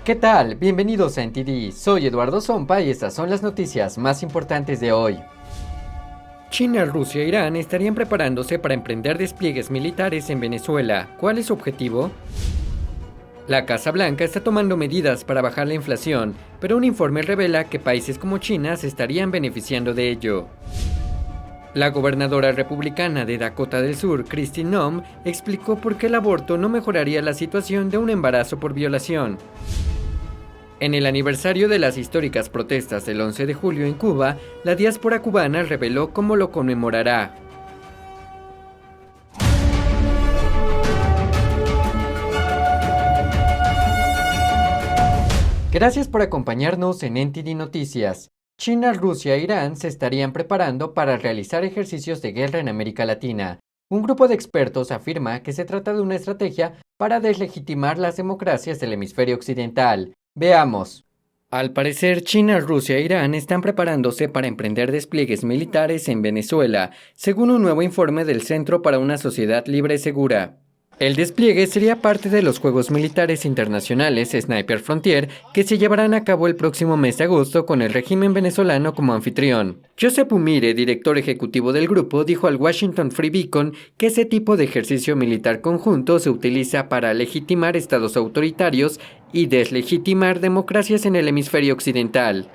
¿Qué tal? Bienvenidos a NTD, soy Eduardo Zompa y estas son las noticias más importantes de hoy. China, Rusia e Irán estarían preparándose para emprender despliegues militares en Venezuela. ¿Cuál es su objetivo? La Casa Blanca está tomando medidas para bajar la inflación, pero un informe revela que países como China se estarían beneficiando de ello. La gobernadora republicana de Dakota del Sur, Kristi Noem, explicó por qué el aborto no mejoraría la situación de un embarazo por violación. En el aniversario de las históricas protestas del 11 de julio en Cuba, la diáspora cubana reveló cómo lo conmemorará. Gracias por acompañarnos en NTD Noticias. China, Rusia e Irán se estarían preparando para realizar ejercicios de guerra en América Latina. Un grupo de expertos afirma que se trata de una estrategia para deslegitimar las democracias del hemisferio occidental. Veamos. Al parecer, China, Rusia e Irán están preparándose para emprender despliegues militares en Venezuela, según un nuevo informe del Centro para una Sociedad Libre y Segura. El despliegue sería parte de los Juegos Militares Internacionales Sniper Frontier que se llevarán a cabo el próximo mes de agosto con el régimen venezolano como anfitrión. Josep Umire, director ejecutivo del grupo, dijo al Washington Free Beacon que ese tipo de ejercicio militar conjunto se utiliza para legitimar estados autoritarios y deslegitimar democracias en el hemisferio occidental.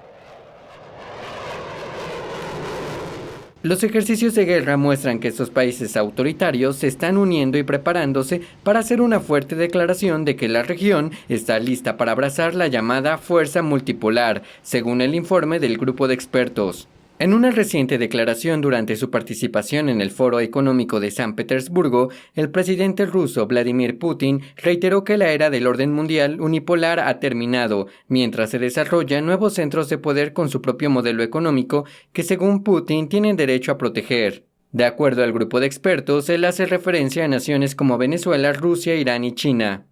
Los ejercicios de guerra muestran que estos países autoritarios se están uniendo y preparándose para hacer una fuerte declaración de que la región está lista para abrazar la llamada fuerza multipolar, según el informe del grupo de expertos. En una reciente declaración durante su participación en el Foro Económico de San Petersburgo, el presidente ruso Vladimir Putin reiteró que la era del orden mundial unipolar ha terminado, mientras se desarrollan nuevos centros de poder con su propio modelo económico que, según Putin, tienen derecho a proteger. De acuerdo al grupo de expertos, él hace referencia a naciones como Venezuela, Rusia, Irán y China.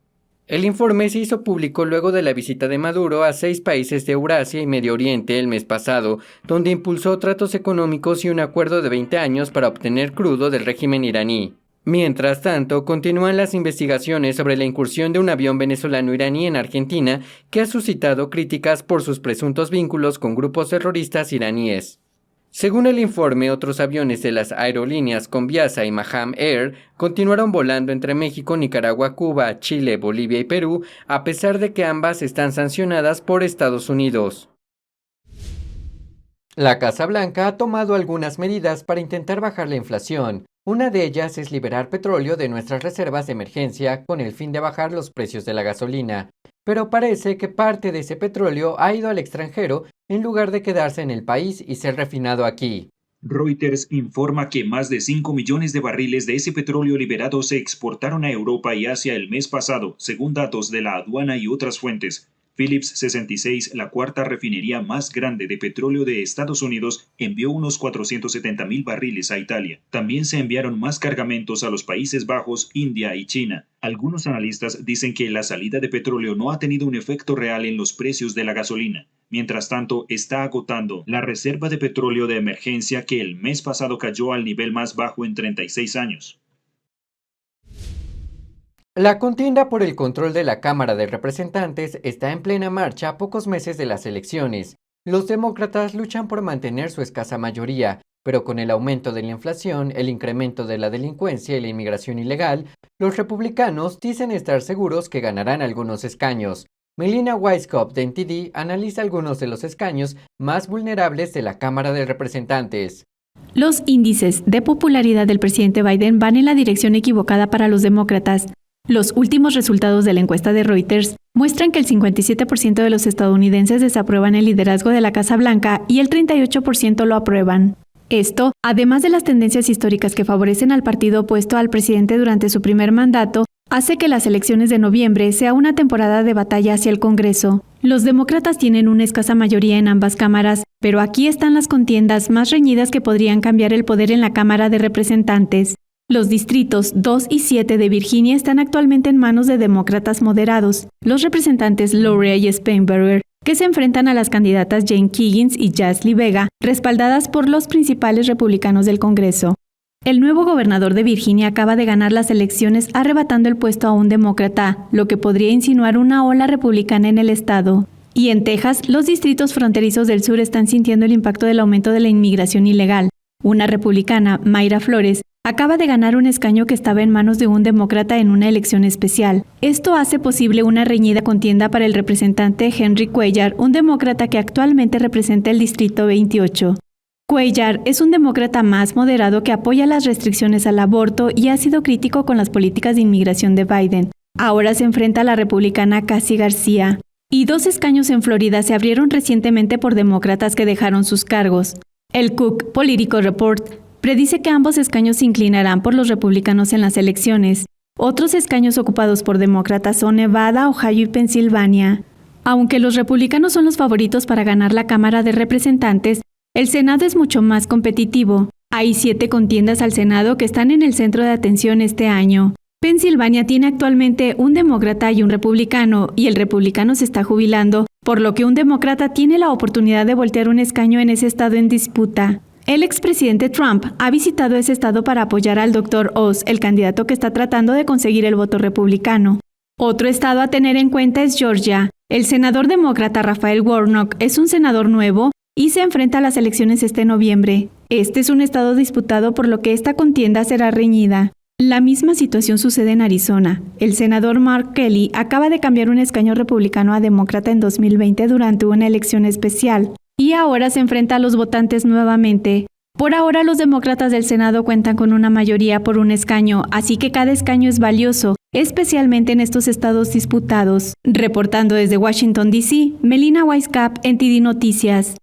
El informe se hizo público luego de la visita de Maduro a 6 países de Eurasia y Medio Oriente el mes pasado, donde impulsó tratos económicos y un acuerdo de 20 años para obtener crudo del régimen iraní. Mientras tanto, continúan las investigaciones sobre la incursión de un avión venezolano-iraní en Argentina, que ha suscitado críticas por sus presuntos vínculos con grupos terroristas iraníes. Según el informe, otros aviones de las aerolíneas Conviasa y Maham Air continuaron volando entre México, Nicaragua, Cuba, Chile, Bolivia y Perú, a pesar de que ambas están sancionadas por Estados Unidos. La Casa Blanca ha tomado algunas medidas para intentar bajar la inflación. Una de ellas es liberar petróleo de nuestras reservas de emergencia con el fin de bajar los precios de la gasolina. Pero parece que parte de ese petróleo ha ido al extranjero en lugar de quedarse en el país y ser refinado aquí. Reuters informa que más de 5 millones de barriles de ese petróleo liberado se exportaron a Europa y Asia el mes pasado, según datos de la aduana y otras fuentes. Phillips 66, la cuarta refinería más grande de petróleo de Estados Unidos, envió unos 470,000 barriles a Italia. También se enviaron más cargamentos a los Países Bajos, India y China. Algunos analistas dicen que la salida de petróleo no ha tenido un efecto real en los precios de la gasolina. Mientras tanto, está agotando la reserva de petróleo de emergencia que el mes pasado cayó al nivel más bajo en 36 años. La contienda por el control de la Cámara de Representantes está en plena marcha a pocos meses de las elecciones. Los demócratas luchan por mantener su escasa mayoría, pero con el aumento de la inflación, el incremento de la delincuencia y la inmigración ilegal, los republicanos dicen estar seguros que ganarán algunos escaños. Melina Weiskopf de NTD analiza algunos de los escaños más vulnerables de la Cámara de Representantes. Los índices de popularidad del presidente Biden van en la dirección equivocada para los demócratas. Los últimos resultados de la encuesta de Reuters muestran que el 57% de los estadounidenses desaprueban el liderazgo de la Casa Blanca y el 38% lo aprueban. Esto, además de las tendencias históricas que favorecen al partido opuesto al presidente durante su primer mandato, hace que las elecciones de noviembre sea una temporada de batalla hacia el Congreso. Los demócratas tienen una escasa mayoría en ambas cámaras, pero aquí están las contiendas más reñidas que podrían cambiar el poder en la Cámara de Representantes. Los distritos 2 y 7 de Virginia están actualmente en manos de demócratas moderados. Los representantes Lauria y Spanberger, que se enfrentan a las candidatas Jane Kiggins y Jasly Vega, respaldadas por los principales republicanos del Congreso. El nuevo gobernador de Virginia acaba de ganar las elecciones arrebatando el puesto a un demócrata, lo que podría insinuar una ola republicana en el estado. Y en Texas, los distritos fronterizos del sur están sintiendo el impacto del aumento de la inmigración ilegal. Una republicana, Mayra Flores, acaba de ganar un escaño que estaba en manos de un demócrata en una elección especial. Esto hace posible una reñida contienda para el representante Henry Cuellar, un demócrata que actualmente representa el Distrito 28. Cuellar es un demócrata más moderado que apoya las restricciones al aborto y ha sido crítico con las políticas de inmigración de Biden. Ahora se enfrenta a la republicana Cassie García. Y 2 escaños en Florida se abrieron recientemente por demócratas que dejaron sus cargos. El Cook Political Report predice que ambos escaños se inclinarán por los republicanos en las elecciones. Otros escaños ocupados por demócratas son Nevada, Ohio y Pensilvania. Aunque los republicanos son los favoritos para ganar la Cámara de Representantes, el Senado es mucho más competitivo. Hay 7 contiendas al Senado que están en el centro de atención este año. Pensilvania tiene actualmente un demócrata y un republicano, y el republicano se está jubilando, por lo que un demócrata tiene la oportunidad de voltear un escaño en ese estado en disputa. El expresidente Trump ha visitado ese estado para apoyar al Dr. Oz, el candidato que está tratando de conseguir el voto republicano. Otro estado a tener en cuenta es Georgia. El senador demócrata Raphael Warnock es un senador nuevo y se enfrenta a las elecciones este noviembre. Este es un estado disputado, por lo que esta contienda será reñida. La misma situación sucede en Arizona. El senador Mark Kelly acaba de cambiar un escaño republicano a demócrata en 2020 durante una elección especial, y ahora se enfrenta a los votantes nuevamente. Por ahora, los demócratas del Senado cuentan con una mayoría por un escaño, así que cada escaño es valioso, especialmente en estos estados disputados. Reportando desde Washington, D.C., Melina Weisskopf, NTD Noticias.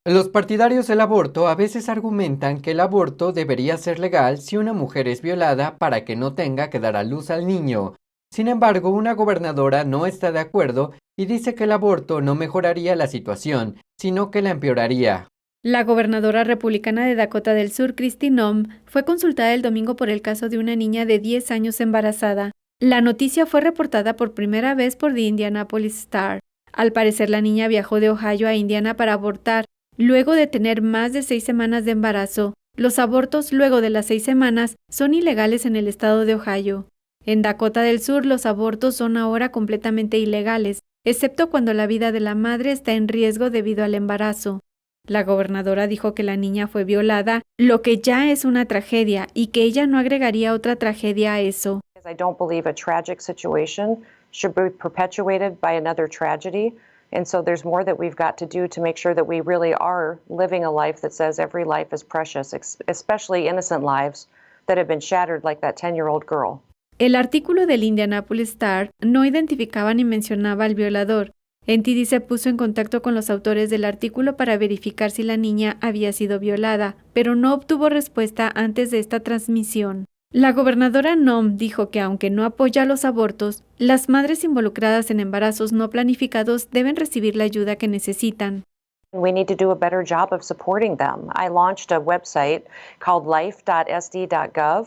Los partidarios del aborto a veces argumentan que el aborto debería ser legal si una mujer es violada para que no tenga que dar a luz al niño. Sin embargo, una gobernadora no está de acuerdo y dice que el aborto no mejoraría la situación, sino que la empeoraría. La gobernadora republicana de Dakota del Sur, Kristi Noem, fue consultada el domingo por el caso de una niña de 10 años embarazada. La noticia fue reportada por primera vez por The Indianapolis Star. Al parecer, la niña viajó de Ohio a Indiana para abortar, luego de tener más de 6 semanas de embarazo. Los abortos luego de las 6 semanas son ilegales en el estado de Ohio. En Dakota del Sur, los abortos son ahora completamente ilegales, excepto cuando la vida de la madre está en riesgo debido al embarazo. La gobernadora dijo que la niña fue violada, lo que ya es una tragedia, y que ella no agregaría otra tragedia a eso. I don't believe a tragic situation should be perpetuated by another tragedy. And so there's more that we've got to do to make sure that we really are living a life that says every life is precious, especially innocent lives that have been shattered like that 10-year-old girl. El artículo del Indianapolis Star no identificaba ni mencionaba al violador. NTD se puso en contacto con los autores del artículo para verificar si la niña había sido violada, pero no obtuvo respuesta antes de esta transmisión. La gobernadora Noem dijo que aunque no apoya los abortos, las madres involucradas en embarazos no planificados deben recibir la ayuda que necesitan. We need to do a better job of supporting them. I launched a website called life.sd.gov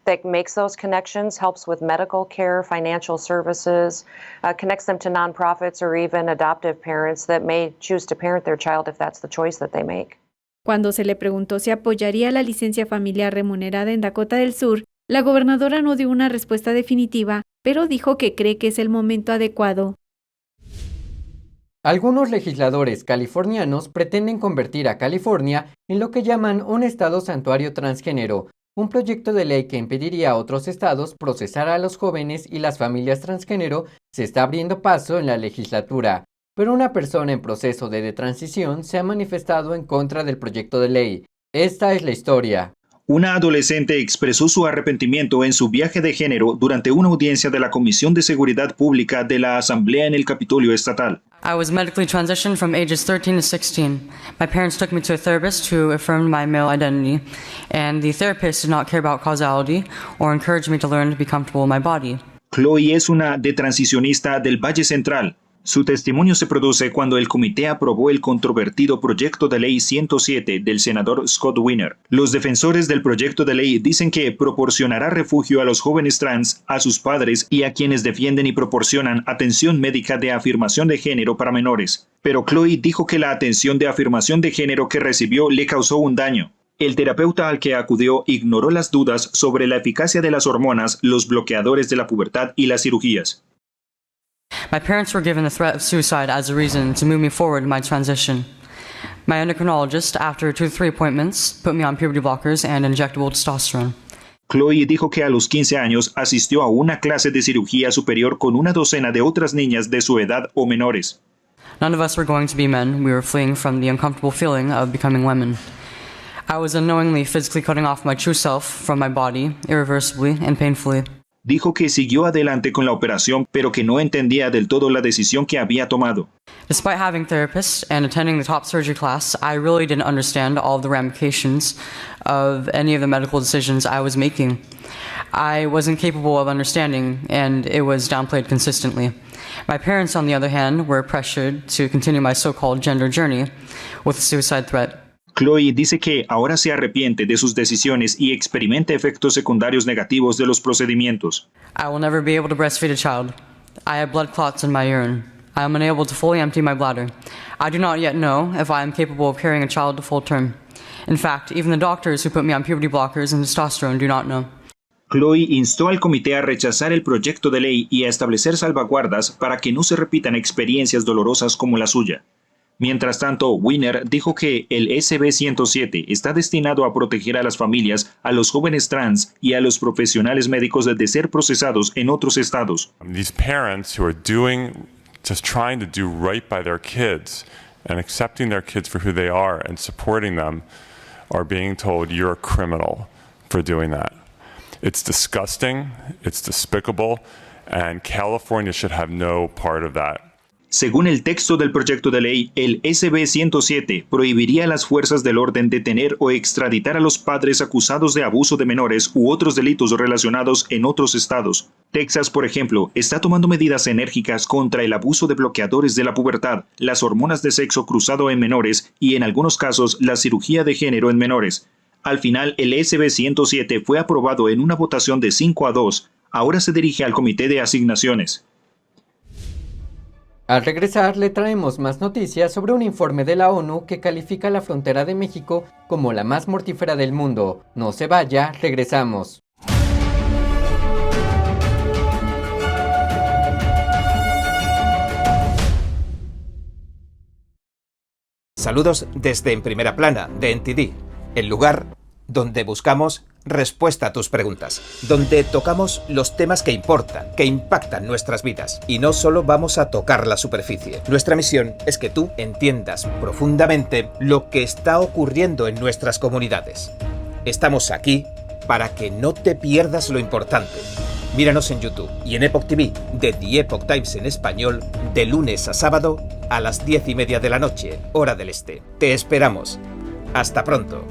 that makes those connections, helps with medical care, financial services, connects them to nonprofits or even adoptive parents that may choose to parent their child if that's the choice that they make. Cuando se le preguntó si apoyaría la licencia familiar remunerada en Dakota del Sur, la gobernadora no dio una respuesta definitiva, pero dijo que cree que es el momento adecuado. Algunos legisladores californianos pretenden convertir a California en lo que llaman un estado santuario transgénero, un proyecto de ley que impediría a otros estados procesar a los jóvenes y las familias transgénero se está abriendo paso en la legislatura. Pero una persona en proceso de transición se ha manifestado en contra del proyecto de ley. Esta es la historia. Una adolescente expresó su arrepentimiento en su viaje de género durante una audiencia de la Comisión de Seguridad Pública de la Asamblea en el Capitolio Estatal. I was medically transitioned from ages 13 to 16. My parents took me to a therapist who affirmed my male identity, and the therapist did not care about causality or encouraged me to learn to be comfortable in my body. Chloe es una detransicionista del Valle Central. Su testimonio se produce cuando el comité aprobó el controvertido proyecto de ley 107 del senador Scott Wiener. Los defensores del proyecto de ley dicen que proporcionará refugio a los jóvenes trans, a sus padres y a quienes defienden y proporcionan atención médica de afirmación de género para menores. Pero Chloe dijo que la atención de afirmación de género que recibió le causó un daño. El terapeuta al que acudió ignoró las dudas sobre la eficacia de las hormonas, los bloqueadores de la pubertad y las cirugías. My parents were given the threat of suicide as a reason to move me forward in my transition. My endocrinologist, after 2 to 3 appointments, put me on puberty blockers and injectable testosterone. Chloe dijo que a los 15 años asistió a una clase de cirugía superior con una docena de otras niñas de su edad o menores. None of us were going to be men. We were fleeing from the uncomfortable feeling of becoming women. I was unknowingly physically cutting off my true self from my body, irreversibly and painfully. Dijo que siguió adelante con la operación, pero que no entendía del todo la decisión que había tomado. Despite having therapists and attending the top surgery class, I really didn't understand all of the ramifications of any of the medical decisions I was making. I wasn't capable of understanding, and it was downplayed consistently. My parents, on the other hand, were pressured to continue my so-called gender journey with a suicide threat. Chloe dice que ahora se arrepiente de sus decisiones y experimenta efectos secundarios negativos de los procedimientos. I will never be able to breastfeed a child. I have blood clots in my urine. I am unable to fully empty my bladder. I do not yet know if I am capable of carrying a child to full term. In fact, even the doctors who put me on puberty blockers and testosterone do not know. Chloe instó al comité a rechazar el proyecto de ley y a establecer salvaguardas para que no se repitan experiencias dolorosas como la suya. Mientras tanto, Weiner dijo que el SB-107 está destinado a proteger a las familias, a los jóvenes trans y a los profesionales médicos de ser procesados en otros estados. These parents who are just trying to do right by their kids and accepting their kids for who they are and supporting them are being told you're a criminal for doing that. It's disgusting, it's despicable, and California should have no part of that. Según el texto del proyecto de ley, el SB-107 prohibiría a las fuerzas del orden detener o extraditar a los padres acusados de abuso de menores u otros delitos relacionados en otros estados. Texas, por ejemplo, está tomando medidas enérgicas contra el abuso de bloqueadores de la pubertad, las hormonas de sexo cruzado en menores y, en algunos casos, la cirugía de género en menores. Al final, el SB-107 fue aprobado en una votación de 5-2. Ahora se dirige al comité de asignaciones. Al regresar le traemos más noticias sobre un informe de la ONU que califica la frontera de México como la más mortífera del mundo. No se vaya, regresamos. Saludos desde En Primera Plana de NTD, el lugar donde buscamos respuesta a tus preguntas, donde tocamos los temas que importan, que impactan nuestras vidas, y no solo vamos a tocar la superficie. Nuestra misión es que tú entiendas profundamente lo que está ocurriendo en nuestras comunidades. Estamos aquí para que no te pierdas lo importante. Míranos en YouTube y en Epoch TV de The Epoch Times en español de lunes a sábado a las 10:30 de la noche, hora del este. Te esperamos. Hasta pronto.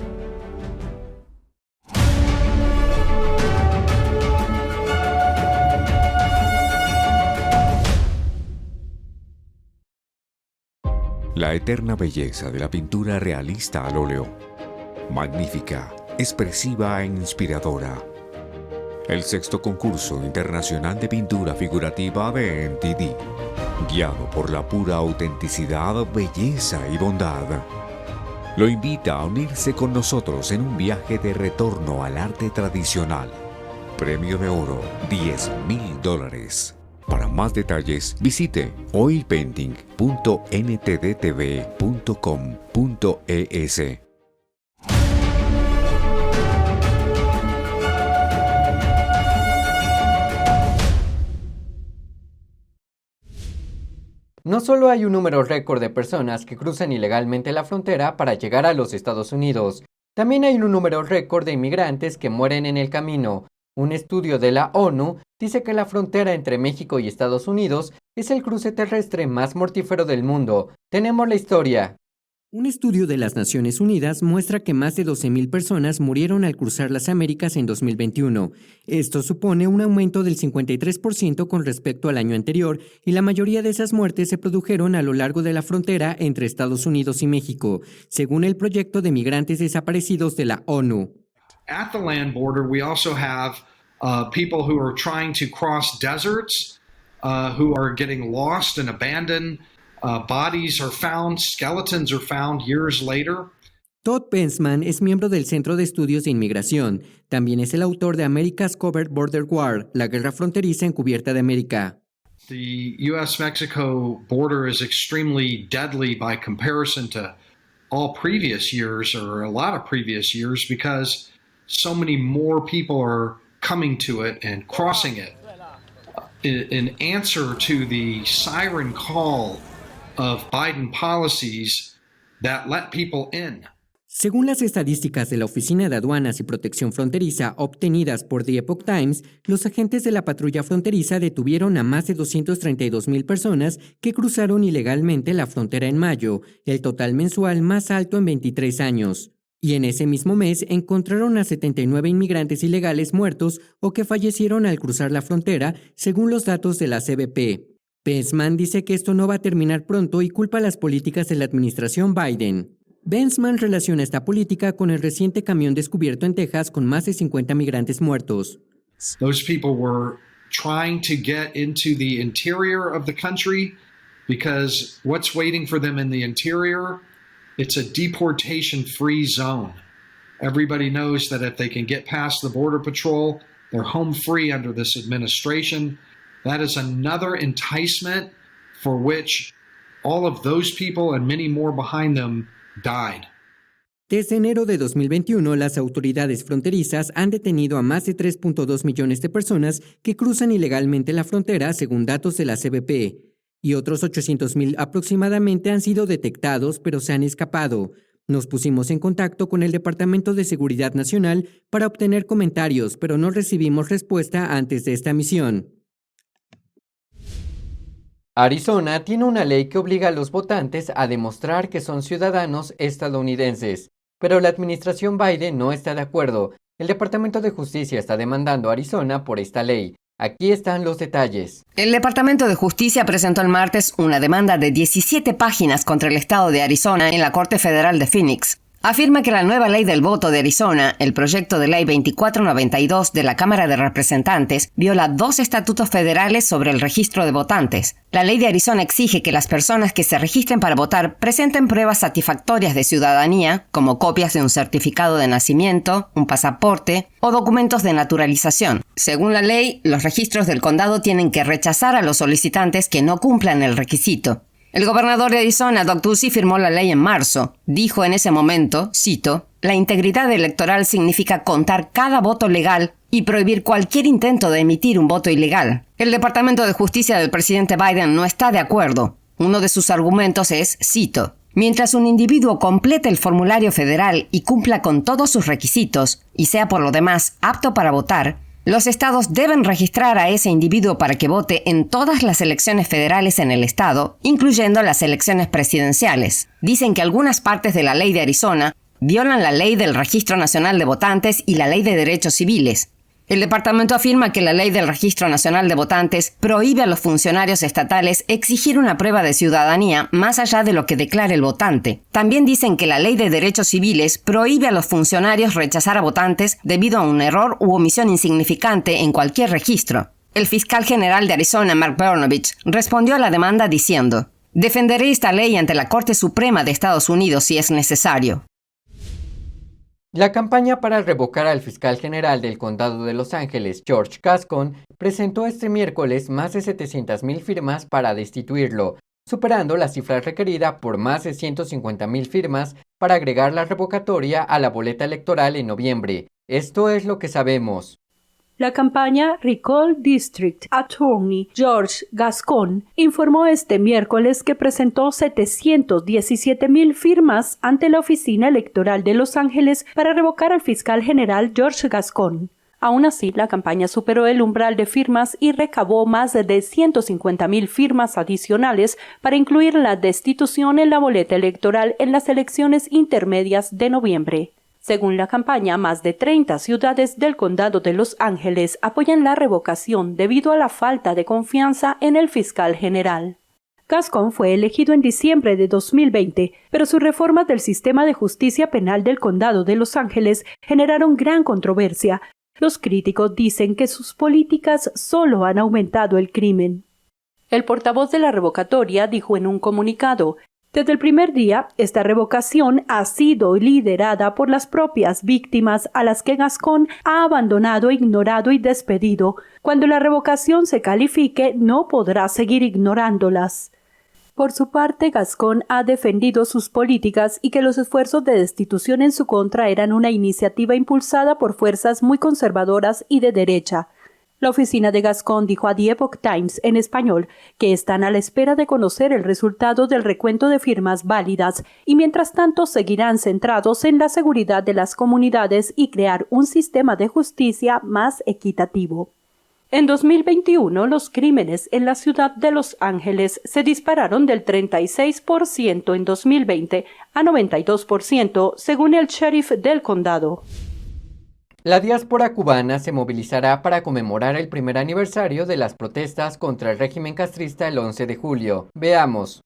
La eterna belleza de la pintura realista al óleo. Magnífica, expresiva e inspiradora. El 6º concurso internacional de pintura figurativa de NTD, guiado por la pura autenticidad, belleza y bondad, lo invita a unirse con nosotros en un viaje de retorno al arte tradicional. Premio de oro, $10,000. Para más detalles, visite oilpainting.ntdtv.com.es. No solo hay un número récord de personas que cruzan ilegalmente la frontera para llegar a los Estados Unidos, también hay un número récord de inmigrantes que mueren en el camino. Un estudio de la ONU dice que la frontera entre México y Estados Unidos es el cruce terrestre más mortífero del mundo. Tenemos la historia. Un estudio de las Naciones Unidas muestra que más de 12,000 personas murieron al cruzar las Américas en 2021. Esto supone un aumento del 53% con respecto al año anterior, y la mayoría de esas muertes se produjeron a lo largo de la frontera entre Estados Unidos y México, según el proyecto de migrantes desaparecidos de la ONU. At the land border, we also have people who are trying to cross deserts, who are getting lost and abandoned. Bodies are found, skeletons are found years later. Todd Bensman es miembro del Centro de Estudios de Inmigración. También es el autor de America's Covert Border War, la guerra fronteriza encubierta de América. The U.S.-Mexico border is extremely deadly by comparison to all previous years, or a lot of previous years, because so many more people are coming to it and crossing it. In answer to the siren call of Biden policies that let people in. Según las estadísticas de la Oficina de Aduanas y Protección Fronteriza obtenidas por The Epoch Times, los agentes de la patrulla fronteriza detuvieron a más de 232,000 personas que cruzaron ilegalmente la frontera en mayo, el total mensual más alto en 23 años. Y en ese mismo mes encontraron a 79 inmigrantes ilegales muertos o que fallecieron al cruzar la frontera, según los datos de la CBP. Bensman dice que esto no va a terminar pronto y culpa las políticas de la administración Biden. Bensman relaciona esta política con el reciente camión descubierto en Texas con más de 50 migrantes muertos. Those people were trying to get into the interior of the country because what's waiting for them in the interior, it's a deportation-free zone. Everybody knows that if they can get past the Border Patrol, they're home free under this administration. That is another enticement for which all of those people and many more behind them died. Desde enero de 2021, las autoridades fronterizas han detenido a más de 3.2 millones de personas que cruzan ilegalmente la frontera, según datos de la CBP, y otros 800,000 aproximadamente han sido detectados, pero se han escapado. Nos pusimos en contacto con el Departamento de Seguridad Nacional para obtener comentarios, pero no recibimos respuesta antes de esta misión. Arizona tiene una ley que obliga a los votantes a demostrar que son ciudadanos estadounidenses, pero la administración Biden no está de acuerdo. El Departamento de Justicia está demandando a Arizona por esta ley. Aquí están los detalles. El Departamento de Justicia presentó el martes una demanda de 17 páginas contra el estado de Arizona en la Corte Federal de Phoenix. Afirma que la nueva ley del voto de Arizona, el proyecto de ley 2492 de la Cámara de Representantes, viola 2 estatutos federales sobre el registro de votantes. La ley de Arizona exige que las personas que se registren para votar presenten pruebas satisfactorias de ciudadanía, como copias de un certificado de nacimiento, un pasaporte o documentos de naturalización. Según la ley, los registros del condado tienen que rechazar a los solicitantes que no cumplan el requisito. El gobernador de Arizona, Doug Ducey, firmó la ley en marzo. Dijo en ese momento, cito, «La integridad electoral significa contar cada voto legal y prohibir cualquier intento de emitir un voto ilegal». El Departamento de Justicia del presidente Biden no está de acuerdo. Uno de sus argumentos es, cito, «Mientras un individuo complete el formulario federal y cumpla con todos sus requisitos y sea por lo demás apto para votar, los estados deben registrar a ese individuo para que vote en todas las elecciones federales en el estado, incluyendo las elecciones presidenciales». Dicen que algunas partes de la ley de Arizona violan la ley del Registro Nacional de Votantes y la ley de derechos civiles. El departamento afirma que la ley del Registro Nacional de Votantes prohíbe a los funcionarios estatales exigir una prueba de ciudadanía más allá de lo que declare el votante. También dicen que la ley de derechos civiles prohíbe a los funcionarios rechazar a votantes debido a un error u omisión insignificante en cualquier registro. El fiscal general de Arizona, Mark Brnovich, respondió a la demanda diciendo, «Defenderé esta ley ante la Corte Suprema de Estados Unidos si es necesario». La campaña para revocar al fiscal general del condado de Los Ángeles, George Gascon, presentó este miércoles más de 700,000 firmas para destituirlo, superando la cifra requerida por más de 150,000 firmas para agregar la revocatoria a la boleta electoral en noviembre. Esto es lo que sabemos. La campaña Recall District Attorney George Gascon informó este miércoles que presentó 717,000 firmas ante la Oficina Electoral de Los Ángeles para revocar al fiscal general George Gascon. Aún así, la campaña superó el umbral de firmas y recabó más de 150,000 firmas adicionales para incluir la destitución en la boleta electoral en las elecciones intermedias de noviembre. Según la campaña, más de 30 ciudades del condado de Los Ángeles apoyan la revocación debido a la falta de confianza en el fiscal general. Gascon fue elegido en diciembre de 2020, pero sus reformas del sistema de justicia penal del condado de Los Ángeles generaron gran controversia. Los críticos dicen que sus políticas solo han aumentado el crimen. El portavoz de la revocatoria dijo en un comunicado, Desde el primer día, esta revocación ha sido liderada por las propias víctimas a las que Gascón ha abandonado, ignorado y despedido. Cuando la revocación se califique, no podrá seguir ignorándolas. Por su parte, Gascón ha defendido sus políticas y que los esfuerzos de destitución en su contra eran una iniciativa impulsada por fuerzas muy conservadoras y de derecha. La oficina de Gascón dijo a The Epoch Times en español que están a la espera de conocer el resultado del recuento de firmas válidas y mientras tanto seguirán centrados en la seguridad de las comunidades y crear un sistema de justicia más equitativo. En 2021, los crímenes en la ciudad de Los Ángeles se dispararon del 36% en 2020 a 92%, según el sheriff del condado. La diáspora cubana se movilizará para conmemorar el primer aniversario de las protestas contra el régimen castrista el 11 de julio. Veamos.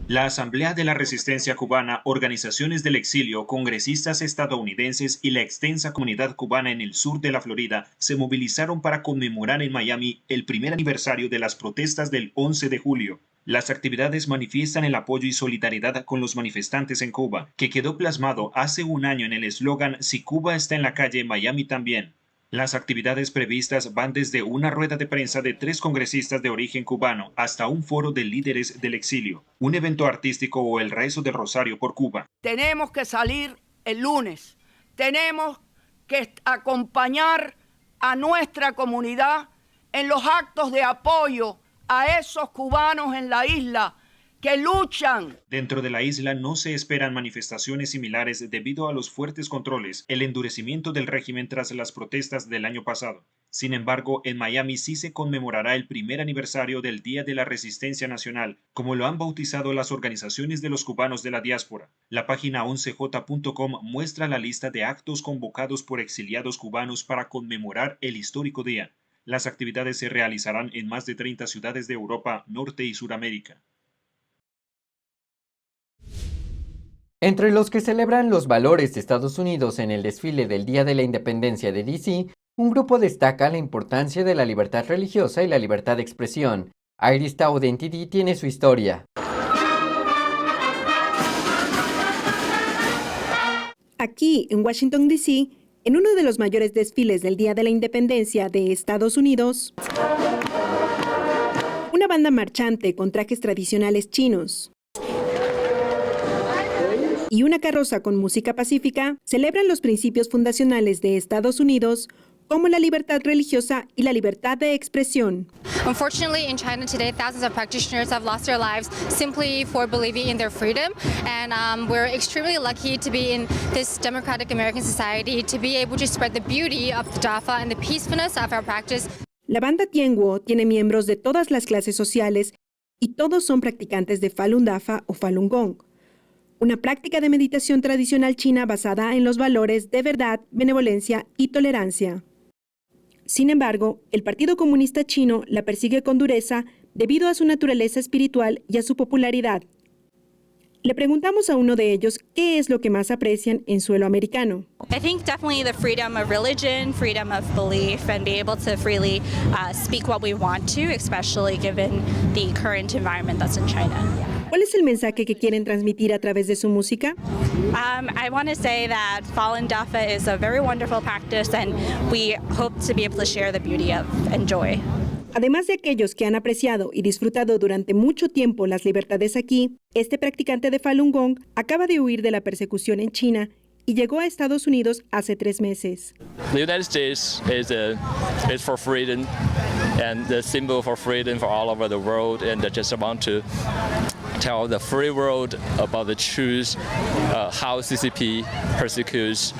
La Asamblea de la Resistencia Cubana, organizaciones del exilio, congresistas estadounidenses y la extensa comunidad cubana en el sur de la Florida se movilizaron para conmemorar en Miami el primer aniversario de las protestas del 11 de julio. Las actividades manifiestan el apoyo y solidaridad con los manifestantes en Cuba, que quedó plasmado hace un año en el eslogan "Si Cuba está en la calle, Miami también". Las actividades previstas van desde una rueda de prensa de 3 congresistas de origen cubano hasta un foro de líderes del exilio, un evento artístico o el rezo del Rosario por Cuba. Tenemos que salir el lunes, tenemos que acompañar a nuestra comunidad en los actos de apoyo a esos cubanos en la isla que luchan. Dentro de la isla no se esperan manifestaciones similares debido a los fuertes controles, el endurecimiento del régimen tras las protestas del año pasado. Sin embargo, en Miami sí se conmemorará el primer aniversario del Día de la Resistencia Nacional, como lo han bautizado las organizaciones de los cubanos de la diáspora. La página 11j.com muestra la lista de actos convocados por exiliados cubanos para conmemorar el histórico día. Las actividades se realizarán en más de 30 ciudades de Europa, Norte y Suramérica. Entre los que celebran los valores de Estados Unidos en el desfile del Día de la Independencia de D.C., un grupo destaca la importancia de la libertad religiosa y la libertad de expresión. Iris Tao de NTD tiene su historia. Aquí, en Washington, D.C., en uno de los mayores desfiles del Día de la Independencia de Estados Unidos, una banda marchante con trajes tradicionales chinos y una carroza con música pacífica celebran los principios fundacionales de Estados Unidos como la libertad religiosa y la libertad de expresión. Unfortunately, in China today, thousands of practitioners have lost their lives simply for believing in their freedom, and we're extremely lucky to be in this democratic American society, to be able to spread the beauty of the Dafa and the peacefulness of our practice. La banda Tianguo tiene miembros de todas las clases sociales y todos son practicantes de Falun Dafa o Falun Gong, una práctica de meditación tradicional china basada en los valores de verdad, benevolencia y tolerancia. Sin embargo, el Partido Comunista Chino la persigue con dureza debido a su naturaleza espiritual y a su popularidad. Le preguntamos a uno de ellos qué es lo que más aprecian en suelo americano. I think definitely the freedom of religion, freedom of belief, and be able to freely speak what we want to, especially given the current environment that's in China. ¿Cuál es el mensaje que quieren transmitir a través de su música? I want to say that Falun Dafa is a very wonderful practice, and we hope to be able to share the beauty of and joy. Además de aquellos que han apreciado y disfrutado durante mucho tiempo las libertades aquí, este practicante de Falun Gong acaba de huir de la persecución en China y llegó a Estados Unidos hace 3 meses. The United States is for freedom and the symbol for freedom for all over the world, and I just want to tell the free world about the truth, how CCP persecutes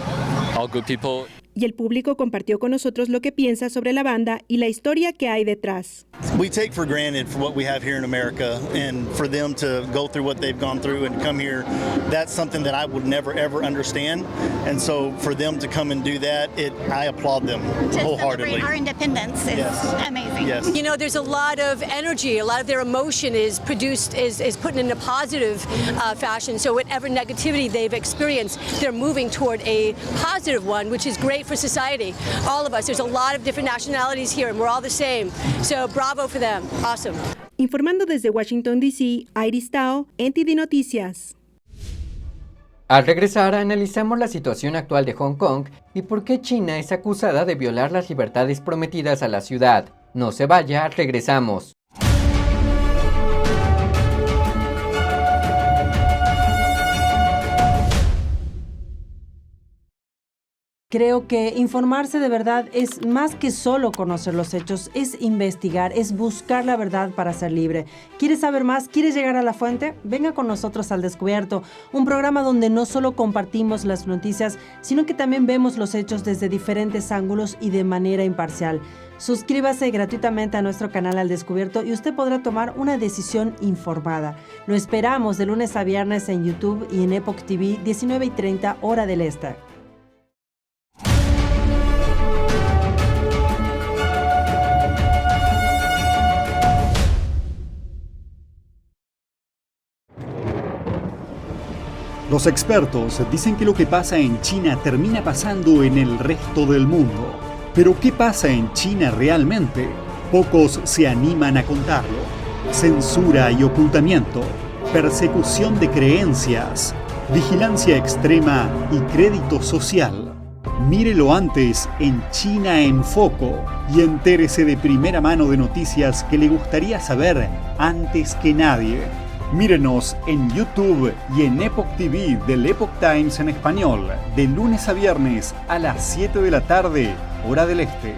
all good people. Y el público compartió con nosotros lo que piensa sobre la banda y la historia que hay detrás. We take for granted for what we have here in America, and for them to go through what they've gone through and come here, that's something that I would never ever understand. And so for them to come and do that, I applaud them wholeheartedly. To celebrate our independence is amazing. Yes. You know, there's a lot of energy, a lot of their emotion is produced, is put in a positive fashion. So whatever negativity they've experienced, they're moving toward a positive one, which is great for society. All of us, there's a lot of different nationalities here and we're all the same. So bravo for them. Awesome. Informando desde Washington, D.C., Iris Tao, NTD Noticias. Al regresar, analizamos la situación actual de Hong Kong y por qué China es acusada de violar las libertades prometidas a la ciudad. No se vaya, regresamos. Creo que informarse de verdad es más que solo conocer los hechos, es investigar, es buscar la verdad para ser libre. ¿Quieres saber más? ¿Quieres llegar a la fuente? Venga con nosotros al Descubierto, un programa donde no solo compartimos las noticias, sino que también vemos los hechos desde diferentes ángulos y de manera imparcial. Suscríbase gratuitamente a nuestro canal Al Descubierto y usted podrá tomar una decisión informada. Lo esperamos de lunes a viernes en YouTube y en Epoch TV, 19:30 hora del este. Los expertos dicen que lo que pasa en China termina pasando en el resto del mundo. Pero ¿qué pasa en China realmente? Pocos se animan a contarlo. Censura y ocultamiento, persecución de creencias, vigilancia extrema y crédito social. Mírelo antes en China en Foco y entérese de primera mano de noticias que le gustaría saber antes que nadie. Mírenos en YouTube y en Epoch TV del Epoch Times en español, de lunes a viernes a las 7 de la tarde, hora del este.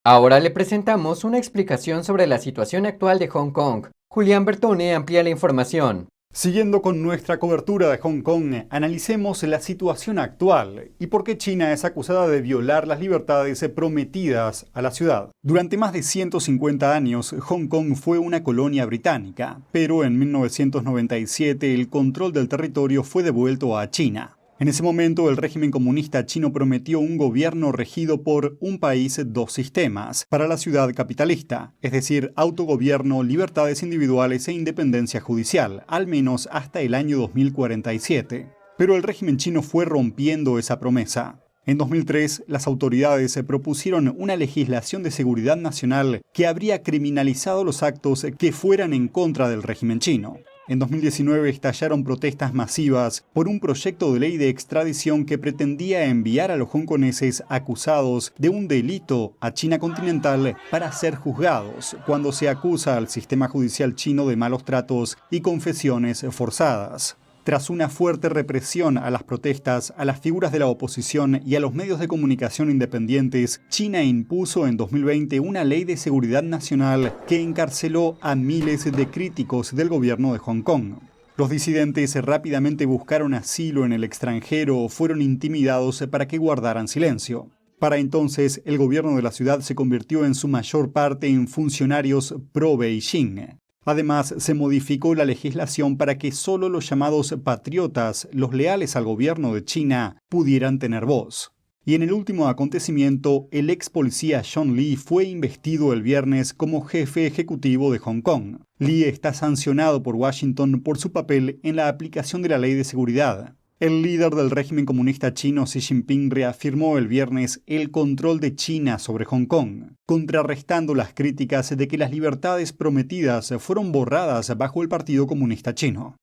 Ahora le presentamos una explicación sobre la situación actual de Hong Kong. Julián Bertone amplía la información. Siguiendo con nuestra cobertura de Hong Kong, analicemos la situación actual y por qué China es acusada de violar las libertades prometidas a la ciudad. Durante más de 150 años, Hong Kong fue una colonia británica, pero en 1997 el control del territorio fue devuelto a China. En ese momento, el régimen comunista chino prometió un gobierno regido por un país, dos sistemas, para la ciudad capitalista, es decir, autogobierno, libertades individuales e independencia judicial, al menos hasta el año 2047. Pero el régimen chino fue rompiendo esa promesa. En 2003, las autoridades propusieron una legislación de seguridad nacional que habría criminalizado los actos que fueran en contra del régimen chino. En 2019 estallaron protestas masivas por un proyecto de ley de extradición que pretendía enviar a los hongkoneses acusados de un delito a China continental para ser juzgados cuando se acusa al sistema judicial chino de malos tratos y confesiones forzadas. Tras una fuerte represión a las protestas, a las figuras de la oposición y a los medios de comunicación independientes, China impuso en 2020 una ley de seguridad nacional que encarceló a miles de críticos del gobierno de Hong Kong. Los disidentes rápidamente buscaron asilo en el extranjero o fueron intimidados para que guardaran silencio. Para entonces, el gobierno de la ciudad se convirtió en su mayor parte en funcionarios pro-Beijing. Además, se modificó la legislación para que solo los llamados patriotas, los leales al gobierno de China, pudieran tener voz. Y en el último acontecimiento, el ex policía John Lee fue investido el viernes como jefe ejecutivo de Hong Kong. Lee está sancionado por Washington por su papel en la aplicación de la ley de seguridad. El líder del régimen comunista chino Xi Jinping reafirmó el viernes el control de China sobre Hong Kong, contrarrestando las críticas de que las libertades prometidas fueron borradas bajo el Partido Comunista Chino.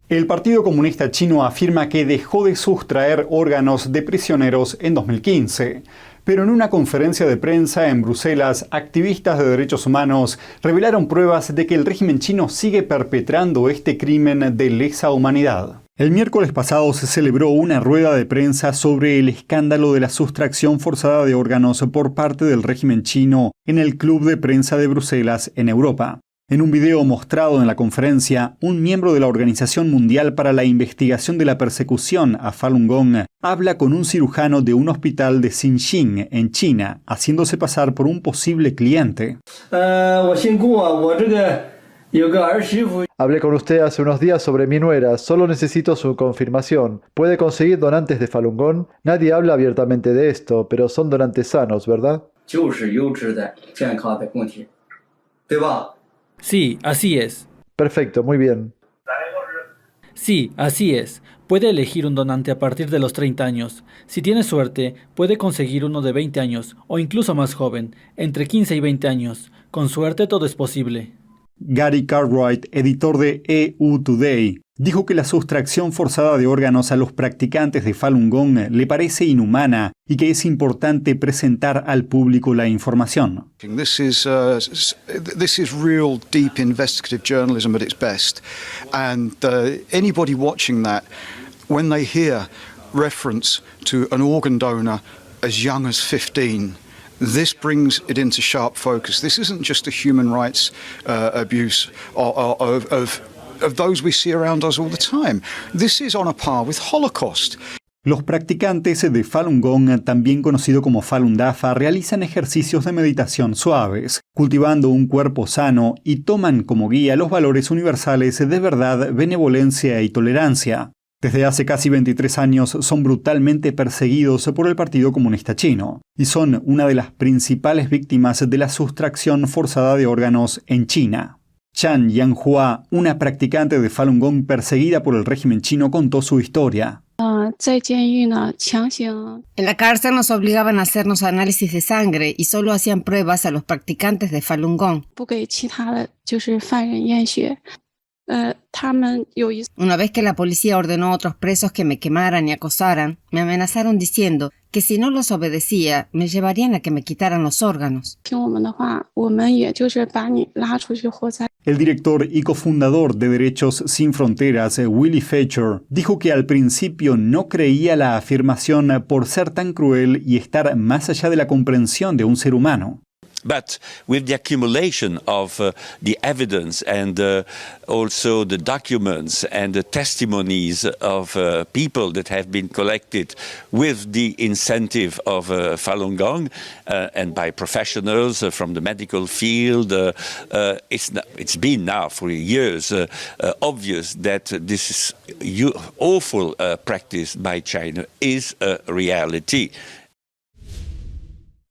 El Partido Comunista Chino afirma que dejó de sustraer órganos de prisioneros en 2015. Pero en una conferencia de prensa en Bruselas, activistas de derechos humanos revelaron pruebas de que el régimen chino sigue perpetrando este crimen de lesa humanidad. El miércoles pasado se celebró una rueda de prensa sobre el escándalo de la sustracción forzada de órganos por parte del régimen chino en el Club de Prensa de Bruselas en Europa. En un video mostrado en la conferencia, un miembro de la Organización Mundial para la Investigación de la Persecución a Falun Gong habla con un cirujano de un hospital de Xinjiang, en China, haciéndose pasar por un posible cliente. Hablé con usted hace unos días sobre mi nuera, solo necesito su confirmación. ¿Puede conseguir donantes de Falun Gong? Nadie habla abiertamente de esto, pero son donantes sanos, ¿verdad? Sí, así es. Perfecto, muy bien. Sí, así es. Puede elegir un donante a partir de los 30 años. Si tiene suerte, puede conseguir uno de 20 años, o incluso más joven, entre 15 y 20 años. Con suerte todo es posible. Gary Cartwright, editor de EU Today, dijo que la sustracción forzada de órganos a los practicantes de Falun Gong le parece inhumana y que es importante presentar al público la información. This is real deep investigative journalism at its best, and anybody watching that, when they hear reference to an organ donor as young as 15, this brings it into sharp focus. This isn't just a human rights abuse of those we see around us all the time. This is on a par with Holocaust. Los practicantes de Falun Gong, también conocido como Falun Dafa, realizan ejercicios de meditación suaves, cultivando un cuerpo sano y toman como guía los valores universales de verdad, benevolencia y tolerancia. Desde hace casi 23 años son brutalmente perseguidos por el Partido Comunista Chino y son una de las principales víctimas de la sustracción forzada de órganos en China. Chan Yanhua, una practicante de Falun Gong perseguida por el régimen chino, contó su historia. En la cárcel nos obligaban a hacernos análisis de sangre y solo hacían pruebas a los practicantes de Falun Gong. Una vez que la policía ordenó a otros presos que me quemaran y acosaran, me amenazaron diciendo que si no los obedecía, me llevarían a que me quitaran los órganos. El director y cofundador de Derechos Sin Fronteras, Willie Fetcher, dijo que al principio no creía la afirmación por ser tan cruel y estar más allá de la comprensión de un ser humano. But with the accumulation of the evidence and also the documents and the testimonies of people that have been collected with the incentive of Falun Gong and by professionals from the medical field, it's been now for years obvious that this awful practice by China is a reality.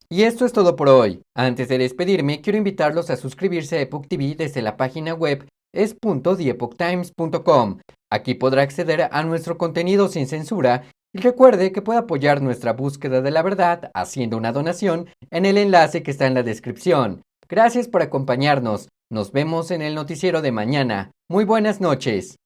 Y esto es todo por hoy. Antes de despedirme, quiero invitarlos a suscribirse a Epoch TV desde la página web es.theepochtimes.com. Aquí podrá acceder a nuestro contenido sin censura y recuerde que puede apoyar nuestra búsqueda de la verdad haciendo una donación en el enlace que está en la descripción. Gracias por acompañarnos. Nos vemos en el noticiero de mañana. Muy buenas noches.